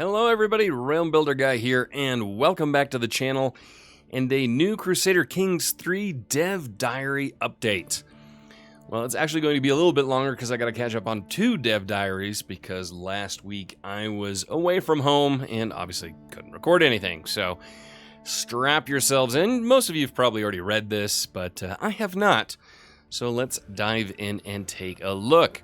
Hello everybody, Realm Builder Guy here, and welcome back to the channel and a new Crusader Kings 3 Dev Diary update. Well, it's actually going to be a little bit longer because I got to catch up on 2 Dev Diaries because last week I was away from home and obviously couldn't record anything. So strap yourselves in. Most of you have probably already read this, but I have not. So let's dive in and take a look.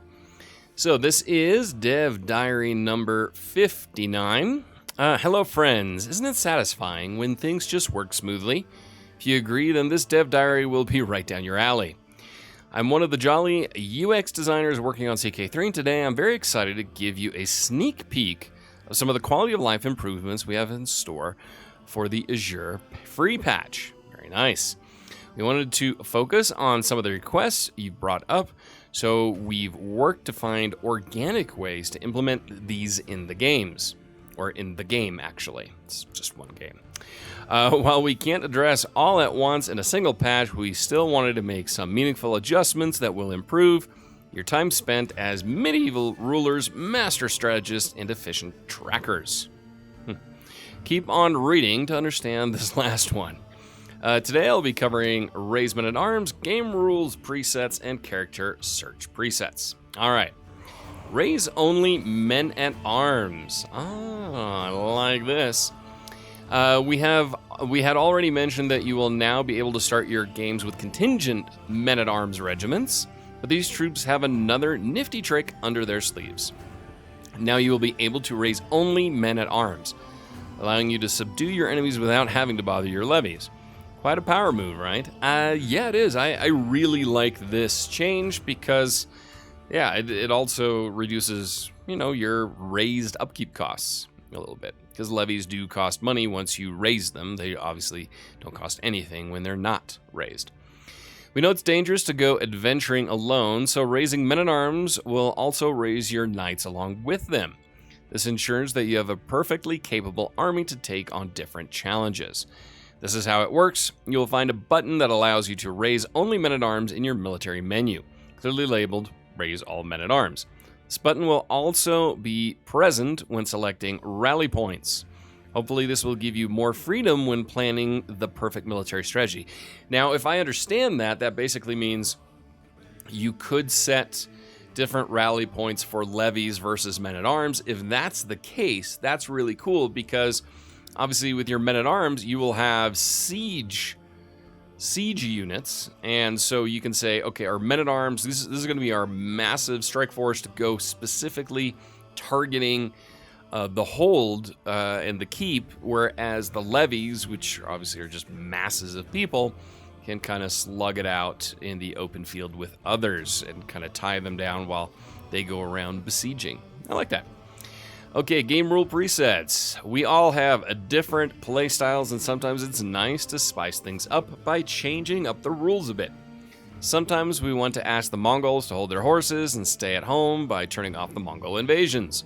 So this is Dev Diary number 59. Hello friends, isn't it satisfying when things just work smoothly? If you agree, then this Dev Diary will be right down your alley. I'm one of the jolly UX designers working on CK3, and today I'm very excited to give you a sneak peek of some of the quality of life improvements we have in store for the Azure free patch. Very nice. We wanted to focus on some of the requests you brought up, so we've worked to find organic ways to implement these in the games. Or in the game, actually. It's just one game. While we can't address all at once in a single patch, we still wanted to make some meaningful adjustments that will improve your time spent as medieval rulers, master strategists, and efficient trackers. Keep on reading to understand this last one. Today I'll be covering Raise Men at Arms, game rules presets, and character search presets. Alright, Raise only Men at Arms. I like this. We had already mentioned that you will now be able to start your games with contingent Men at Arms regiments, but these troops have another nifty trick under their sleeves. Now you will be able to raise only Men at Arms, allowing you to subdue your enemies without having to bother your levies. Quite a power move, right? Yeah, it is. I really like this change because, yeah, it also reduces, your raised upkeep costs a little bit. Because levies do cost money once you raise them. They obviously don't cost anything when they're not raised. We know it's dangerous to go adventuring alone, so raising men-at-arms will also raise your knights along with them. This ensures that you have a perfectly capable army to take on different challenges. This is how it works. You'll find a button that allows you to raise only men-at-arms in your military menu, clearly labeled Raise All Men-at-Arms. This button will also be present when selecting rally points. Hopefully this will give you more freedom when planning the perfect military strategy. Now, if I understand that, that basically means you could set different rally points for levies versus men-at-arms. If that's the case, that's really cool because obviously, with your men-at-arms, you will have siege units, and so you can say, okay, our men-at-arms, this is going to be our massive strike force to go specifically targeting the hold and the keep, whereas the levies, which obviously are just masses of people, can kind of slug it out in the open field with others and kind of tie them down while they go around besieging. I like that. Okay, game rule presets. We all have different play styles, and sometimes it's nice to spice things up by changing up the rules a bit. Sometimes we want to ask the Mongols to hold their horses and stay at home by turning off the Mongol invasions.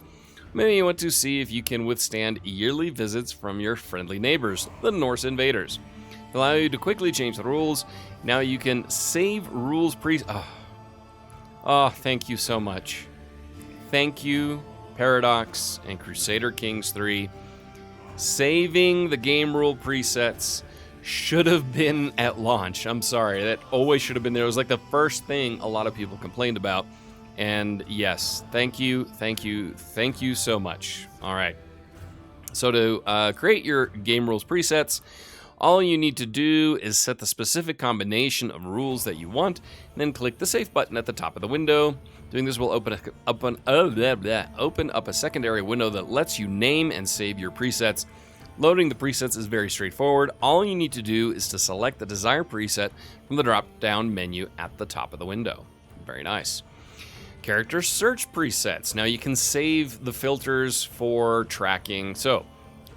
Maybe you want to see if you can withstand yearly visits from your friendly neighbors, the Norse invaders. To allow you to quickly change the rules, now you can save rules thank you so much. Thank you, Paradox and Crusader Kings 3. Saving the game rule presets should have been at launch. I'm sorry, that always should have been there. It was like the first thing a lot of people complained about. And yes, thank you so much. All right. So to create your game rules presets, all you need to do is set the specific combination of rules that you want, and then click the Save button at the top of the window. Doing this will open up a secondary window that lets you name and save your presets. Loading the presets is very straightforward. All you need to do is to select the desired preset from the drop-down menu at the top of the window. Very nice. Character search presets. Now you can save the filters for tracking. So,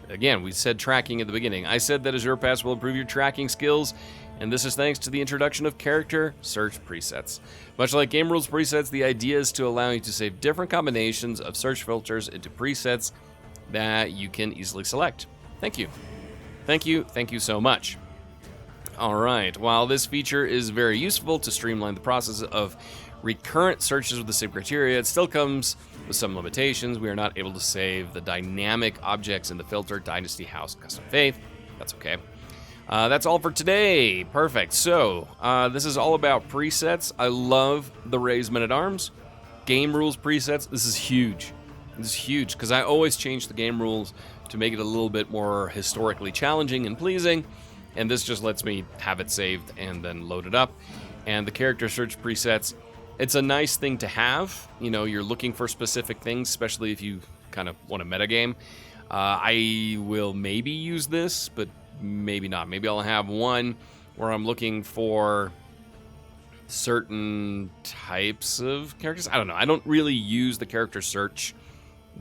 again, we said tracking at the beginning. I said that Azure Pass will improve your tracking skills, and this is thanks to the introduction of character search presets. Much like game rules presets, the idea is to allow you to save different combinations of search filters into presets that you can easily select. Thank you. Thank you so much. All right, while this feature is very useful to streamline the process of recurrent searches with the same criteria, it still comes with some limitations. We are not able to save the dynamic objects in the filter, Dynasty, House, Custom Faith. That's okay. That's all for today. Perfect. So, this is all about presets. I love the Raised Men-at-Arms. Game rules presets. This is huge. This is huge because I always change the game rules to make it a little bit more historically challenging and pleasing. And this just lets me have it saved and then load it up. And the character search presets, it's a nice thing to have. You know, you're looking for specific things, especially if you kind of want a metagame. I will maybe use this, but maybe not. Maybe I'll have one where I'm looking for certain types of characters. I don't know. I don't really use the character search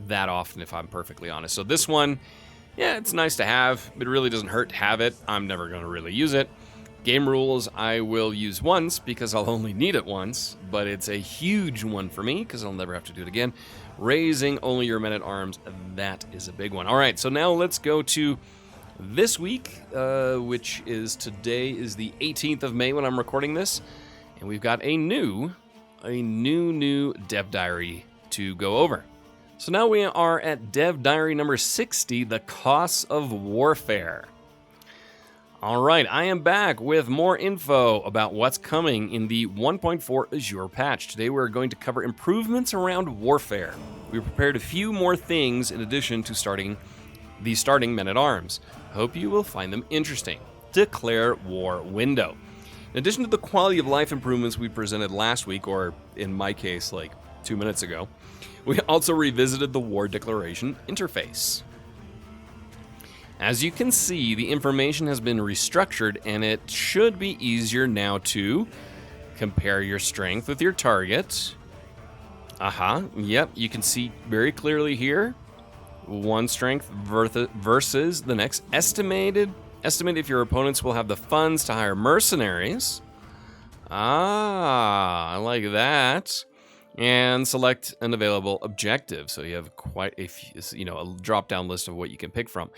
that often, if I'm perfectly honest. So this one, yeah, it's nice to have. It really doesn't hurt to have it. I'm never going to really use it. Game rules I will use once because I'll only need it once, but it's a huge one for me because I'll never have to do it again. Raising only your men-at-arms, that is a big one. All right, so now let's go to this week, which is today is the 18th of May when I'm recording this, and we've got a new Dev Diary to go over. So now we are at Dev Diary number 60, The Costs of Warfare. All right, I am back with more info about what's coming in the 1.4 Azure patch. Today we're going to cover improvements around warfare. We prepared a few more things in addition to starting Men-at-Arms. Hope you will find them interesting. Declare War Window. In addition to the quality of life improvements we presented last week, or in my case, like 2 minutes ago, we also revisited the War Declaration interface. As you can see, the information has been restructured, and it should be easier now to compare your strength with your target. Yep, you can see very clearly here. One strength versus the next. Estimate if your opponents will have the funds to hire mercenaries. I like that. And select an available objective. So you have quite a drop-down list of what you can pick from.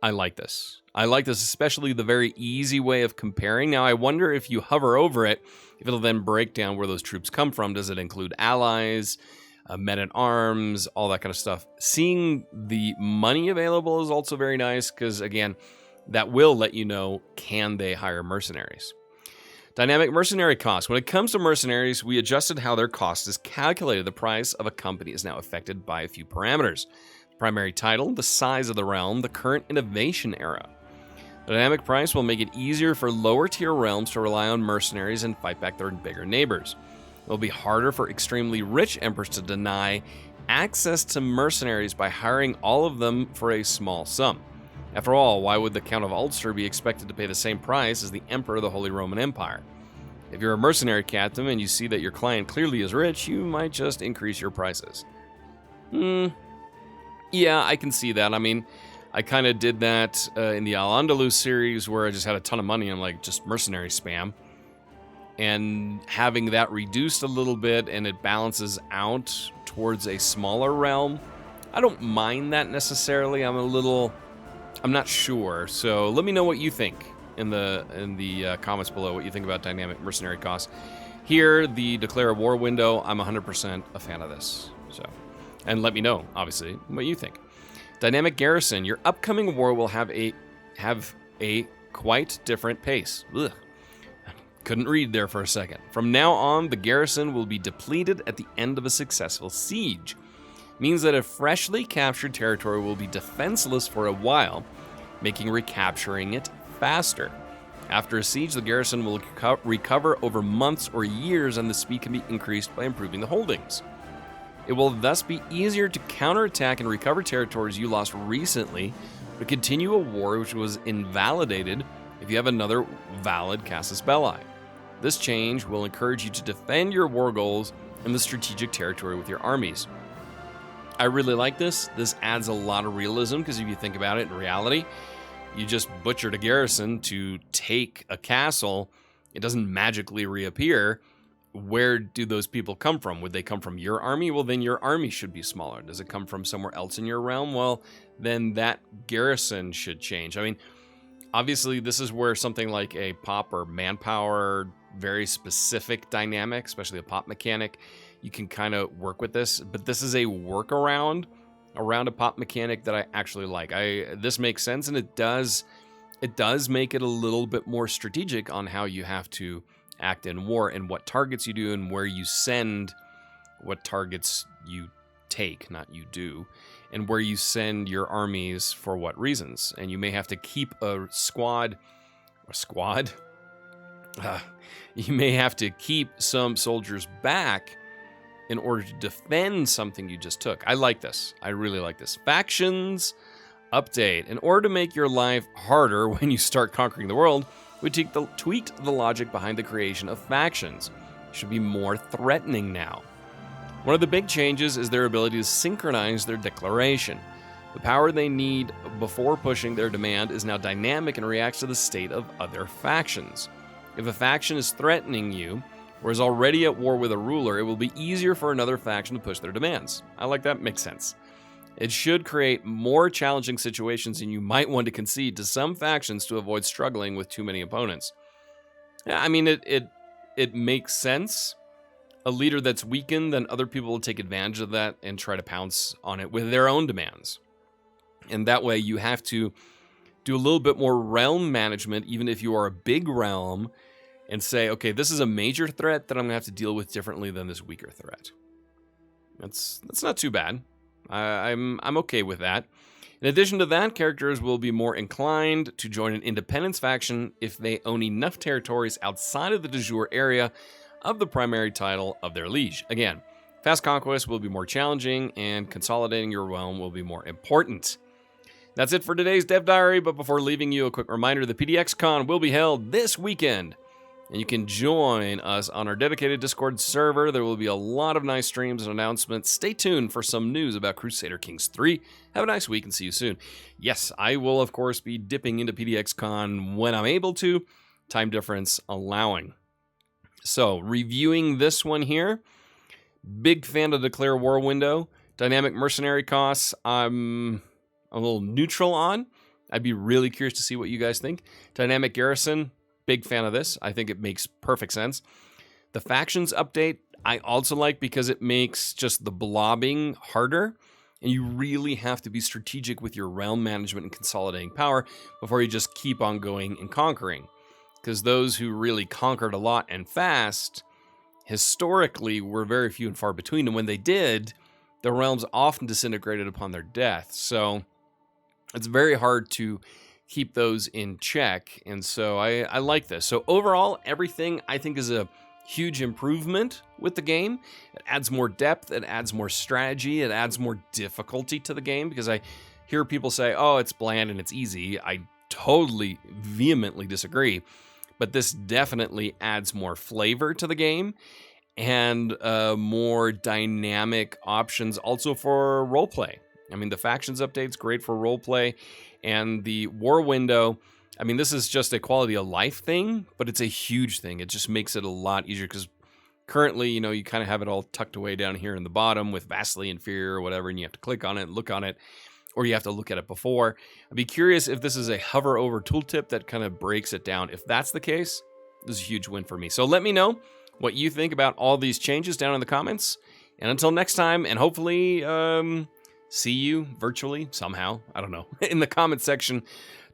I like this. I like this, especially the very easy way of comparing. Now, I wonder if you hover over it, if it'll then break down where those troops come from. Does it include allies? Men-at-arms, all that kind of stuff. Seeing the money available is also very nice because, again, that will let you know, can they hire mercenaries? Dynamic mercenary cost. When it comes to mercenaries, we adjusted how their cost is calculated. The price of a company is now affected by a few parameters. The primary title, the size of the realm, the current innovation era. The dynamic price will make it easier for lower tier realms to rely on mercenaries and fight back their bigger neighbors. It will be harder for extremely rich emperors to deny access to mercenaries by hiring all of them for a small sum. After all, why would the Count of Ulster be expected to pay the same price as the Emperor of the Holy Roman Empire? If you're a mercenary captain and you see that your client clearly is rich, you might just increase your prices. Yeah, I can see that. I mean, I kind of did that in the Al-Andalus series where I just had a ton of money and like just mercenary spam. And having that reduced a little bit and it balances out towards a smaller realm, I don't mind that necessarily. I'm not sure. So let me know what you think in the comments below, what you think about dynamic mercenary costs. Here, the Declare a War window, I'm 100% a fan of this. So, and let me know, obviously, what you think. Dynamic Garrison, your upcoming war will have a quite different pace. Ugh. Couldn't read there for a second. From now on, the garrison will be depleted at the end of a successful siege. Means that a freshly captured territory will be defenseless for a while, making recapturing it faster. After a siege, the garrison will recover over months or years, and the speed can be increased by improving the holdings. It will thus be easier to counterattack and recover territories you lost recently, but continue a war which was invalidated if you have another valid casus belli. This change will encourage you to defend your war goals and the strategic territory with your armies. I really like this. This adds a lot of realism because if you think about it in reality, you just butchered a garrison to take a castle. It doesn't magically reappear. Where do those people come from? Would they come from your army? Well, then your army should be smaller. Does it come from somewhere else in your realm? Well, then that garrison should change. I mean, obviously, this is where something like a pop or manpower, very specific dynamic, especially a pop mechanic, you can kind of work with this. But this is a workaround around a pop mechanic that I actually like. This makes sense, and it does make it a little bit more strategic on how you have to act in war and what targets you do and where you send, what targets you take, not you do, and where you send your armies for what reasons. And you may have to keep a squad. You may have to keep some soldiers back in order to defend something you just took. I like this. I really like this. Factions update. In order to make your life harder when you start conquering the world, we tweaked the logic behind the creation of factions. It should be more threatening now. One of the big changes is their ability to synchronize their declaration. The power they need before pushing their demand is now dynamic and reacts to the state of other factions. If a faction is threatening you, or is already at war with a ruler, it will be easier for another faction to push their demands. I like that, makes sense. It should create more challenging situations, and you might want to concede to some factions to avoid struggling with too many opponents. Yeah, I mean, it makes sense. A leader that's weakened, then other people will take advantage of that and try to pounce on it with their own demands. And that way you have to do a little bit more realm management, even if you are a big realm, and say, okay, this is a major threat that I'm going to have to deal with differently than this weaker threat. That's not too bad. I'm okay with that. In addition to that, characters will be more inclined to join an independence faction if they own enough territories outside of the de jure area of the primary title of their liege. Again, fast conquest will be more challenging, and consolidating your realm will be more important. That's it for today's Dev Diary, but before leaving you, a quick reminder, the PDXCon will be held this weekend, and you can join us on our dedicated Discord server. There will be a lot of nice streams and announcements. Stay tuned for some news about Crusader Kings 3. Have a nice week and see you soon. Yes, I will, of course, be dipping into PDXCon when I'm able to, time difference allowing. So, reviewing this one here, big fan of Declare War window. Dynamic Mercenary costs, I'm a little neutral on. I'd be really curious to see what you guys think. Dynamic Garrison, big fan of this. I think it makes perfect sense. The factions update, I also like because it makes just the blobbing harder. And you really have to be strategic with your realm management and consolidating power before you just keep on going and conquering. Because those who really conquered a lot and fast, historically, were very few and far between. And when they did, the realms often disintegrated upon their death. So it's very hard to keep those in check. And so I like this. So overall, everything I think is a huge improvement with the game. It adds more depth. It adds more strategy. It adds more difficulty to the game, because I hear people say, oh, it's bland and it's easy. I totally vehemently disagree. But this definitely adds more flavor to the game and more dynamic options also for roleplay. I mean, the factions update's great for roleplay, and the war window, I mean, this is just a quality of life thing, but it's a huge thing. It just makes it a lot easier, because currently, you know, you kind of have it all tucked away down here in the bottom with vastly inferior or whatever, and you have to click on it, look on it, or you have to look at it before. I'd be curious if this is a hover over tooltip that kind of breaks it down. If that's the case, this is a huge win for me. So let me know what you think about all these changes down in the comments. And until next time, and hopefully see you virtually somehow, I don't know, in the comment section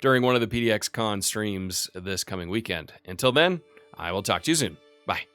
during one of the PDXCon streams this coming weekend. Until then, I will talk to you soon. Bye.